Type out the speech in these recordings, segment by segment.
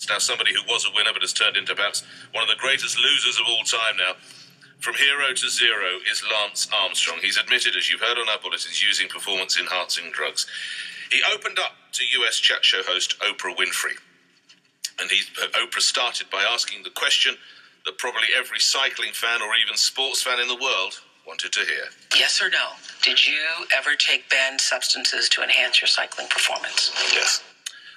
Now somebody who was a winner but has turned into perhaps one of the greatest losers of all time now. From hero to zero is Lance Armstrong. He's admitted, as you've heard on our bulletins, using performance-enhancing drugs. He opened up to US chat show host Oprah Winfrey. And Oprah started by asking the question that probably every cycling fan or even sports fan in the world wanted to hear. Yes or no? Did you ever take banned substances to enhance your cycling performance? Yes.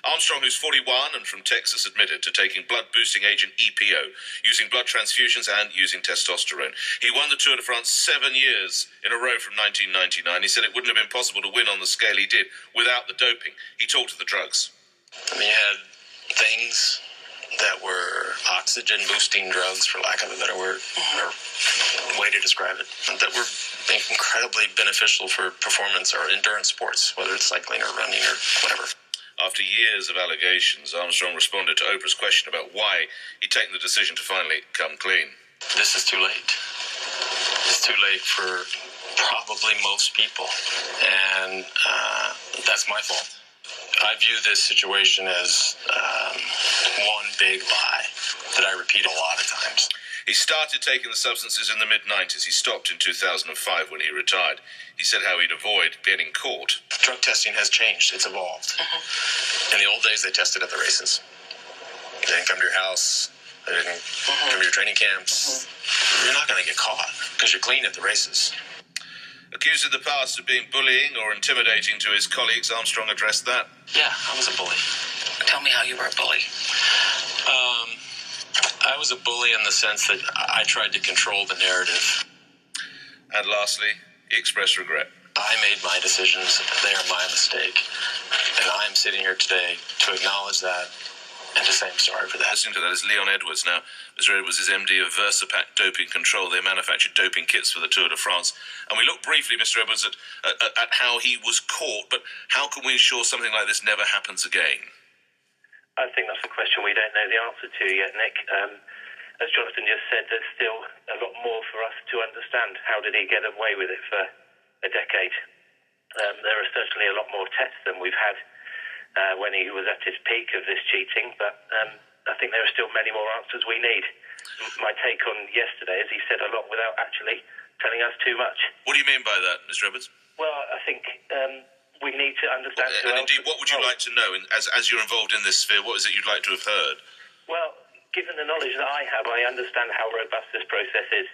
Armstrong, who's 41 and from Texas, admitted to taking blood-boosting agent EPO, using blood transfusions and using testosterone. He won the Tour de France 7 years in a row from 1999. He said it wouldn't have been possible to win on the scale he did without the doping. He talked to the drugs. I mean, you had things that were oxygen-boosting drugs, for lack of a better word, or way to describe it, that were incredibly beneficial for performance or endurance sports, whether it's cycling or running or whatever. After years of allegations, Armstrong responded to Oprah's question about why he'd taken the decision to finally come clean. This is too late. It's too late for probably most people, and that's my fault. I view this situation as one big lie that I repeat a lot of times. He started taking the substances in the mid-90s. He stopped in 2005 when he retired. He said how he'd avoid getting caught. Drug testing has changed. It's evolved. In the old days, they tested at the races. They didn't come to your house. They didn't come to your training camps. You're not going to get caught because you're clean at the races. Accused in the past of being bullying or intimidating to his colleagues, Armstrong addressed that. Yeah, I was a bully. Tell me how you were a bully. I was a bully in the sense that I tried to control the narrative. And lastly, he expressed regret. I made my decisions. They are my mistake. And I'm sitting here today to acknowledge that and to say I'm sorry for that. Listening to that is Leon Edwards. Now, Mr. Edwards is MD of Versapak Doping Control. They manufacture doping kits for the Tour de France. And we looked briefly, Mr. Edwards, at how he was caught. But how can we ensure something like this never happens again? I think that's a question we don't know the answer to yet, Nick. As Jonathan just said, there's still a lot more for us to understand. How did he get away with it for a decade? There are certainly a lot more tests than we've had when he was at his peak of this cheating, but I think there are still many more answers we need. My take on yesterday is he said a lot without actually telling us too much. What do you mean by that, Mr. Edwards? Well, I think we need to understand... And indeed, what would you like to know? As you're involved in this sphere, what is it you'd like to have heard? Well, given the knowledge that I have, I understand how robust this process is.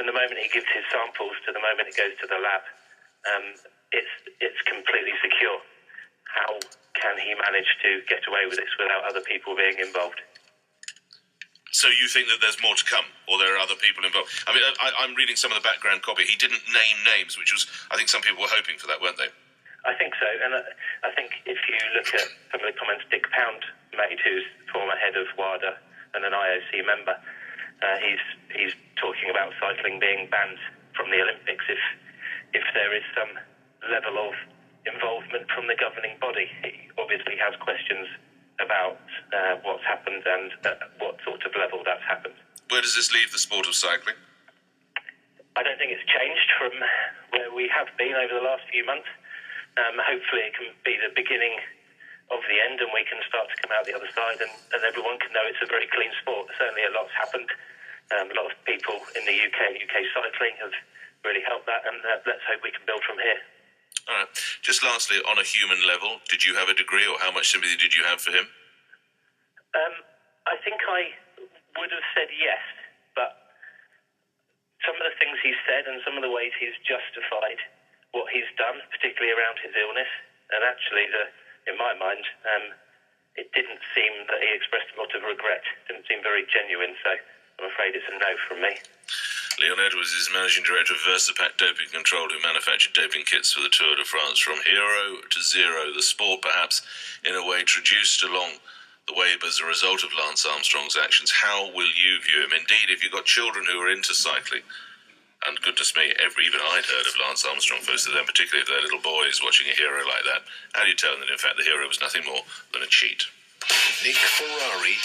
From the moment he gives his samples to the moment it goes to the lab, it's completely secure. How can he manage to get away with this without other people being involved? So you think that there's more to come, or there are other people involved? I mean, I'm reading some of the background copy. He didn't name names, which was, I think some people were hoping for that, weren't they? I think so, and I think if you look at some of the comments Dick Pound made, who's former head of WADA and an IOC member, he's talking about cycling being banned from the Olympics if there is some level of involvement from the governing body. He obviously has questions about what's happened and what sort of level that's happened. Where does this leave the sport of cycling? I don't think it's changed from where we have been over the last few months. Hopefully it can be the beginning of the end and we can start to come out the other side and everyone can know it's a very clean sport. Certainly a lot's happened. A lot of people in the UK and UK cycling have really helped that, and let's hope we can build from here. All right. Just lastly, on a human level, did you have a degree or how much sympathy did you have for him? I think I would have said yes, but some of the things he said and some of the ways he's justified what he's done, particularly around his illness, and actually, in my mind, it didn't seem that he expressed a lot of regret. It didn't seem very genuine, so I'm afraid it's a no from me. Leon Edwards is Managing Director of Versapak Doping Control, who manufactured doping kits for the Tour de France. From hero to zero, the sport perhaps, in a way, traduced along the way as a result of Lance Armstrong's actions. How will you view him? Indeed, if you've got children who are into cycling, and goodness me, even I'd heard of Lance Armstrong first of them, particularly if they're little boys watching a hero like that. How do you tell them that, in fact, the hero was nothing more than a cheat? Nick Ferrari